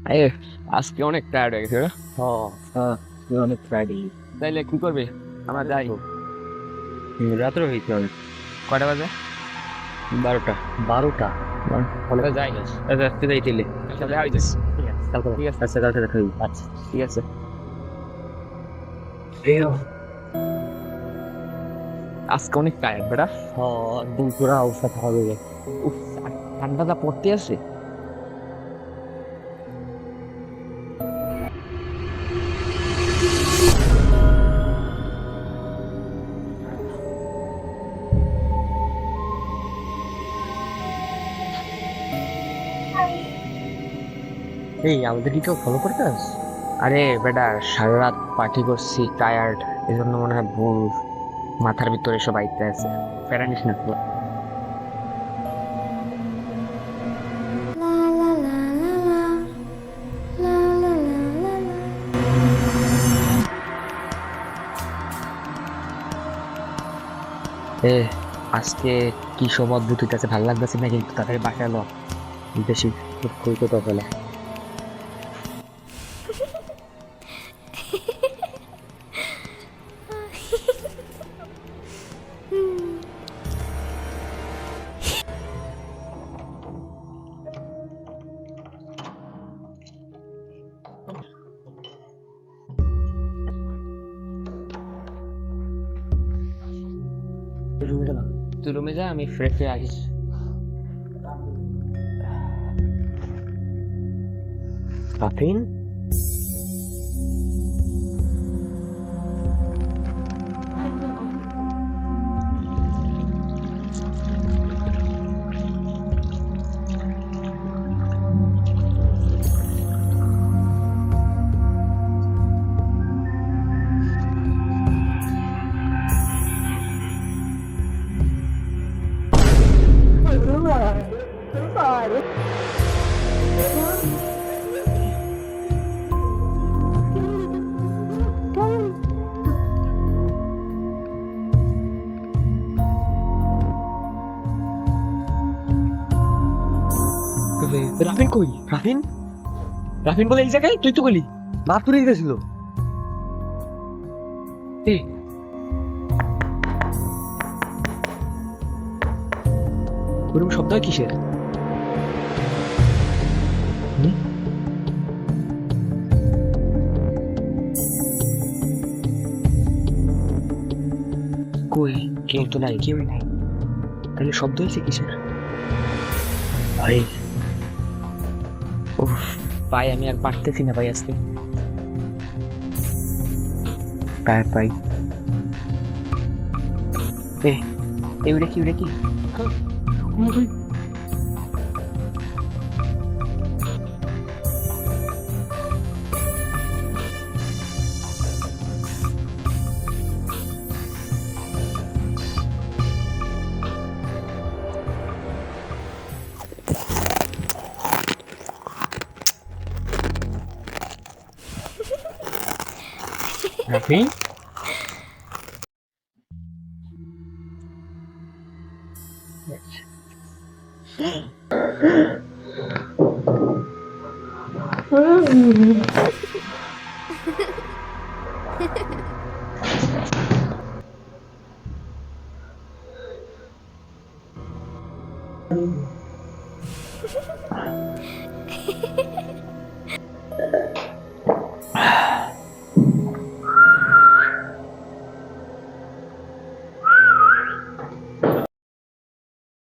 এই আজকে অনেক টায়ার্ড হয়ে গেছে রে। হ্যাঁ হ্যাঁ, তুই অনেক ফ্রাইডে তাইলে কি করবে? আমরা যাই। রাত্রে হয়েছে অনেক। কয়টা বাজে? 12টা। 12টা? অনেক তাহলে যাই। রাত্রে যাইতেলে। আচ্ছা, দেখা হইতেছে। ঠিক আছে কালকে। ঠিক আছে, আচ্ছা কালকে দেখা হইবে। আচ্ছা ঠিক আছে। আজকে অনেক টায়ার্ড বেটা। হ্যাঁ, একদম পুরা অবস্থা খারাপ হয়ে গেছে। উফ, আর ঠান্ডাটা পড়তে আছে। এই আমাদের কি কেউ ফলো করতেস? আরে বেটা, সারা রাত পার্টি করছি, টায়ার্ড, এই জন্য মনে হয় ভুল মাথার ভিতরে সব আইতে আছে। প্যারা নিস না তো। এ আজকে কি সব অদ্ভুত হইতেছে, ভালো লাগতেছে না, কিন্তু তাড়াতাড়ি বাসায় লো। বেশি কই কথা বলে। রুমে গেলাম। তুই রুমে যা, আমি ফ্রেশ হয়ে আসিস। কাফিন? রাফিন কই? রাফিন, রাফিন বলে এই জায়গায়, তুই তো গেলি। বাপ তুলে গেছিল। এই, ওরকম শব্দ হয় কিসের? হুম? কই, কেউ তো নাই, কেউই নাই। তাহলে শব্দ হয়েছে কিসের? ভাই উফ, ভাই আমি আর পারতেছি না ভাই আজকে। পাই পাই। এ এগুলা কি, ওটা কি? রাফিন,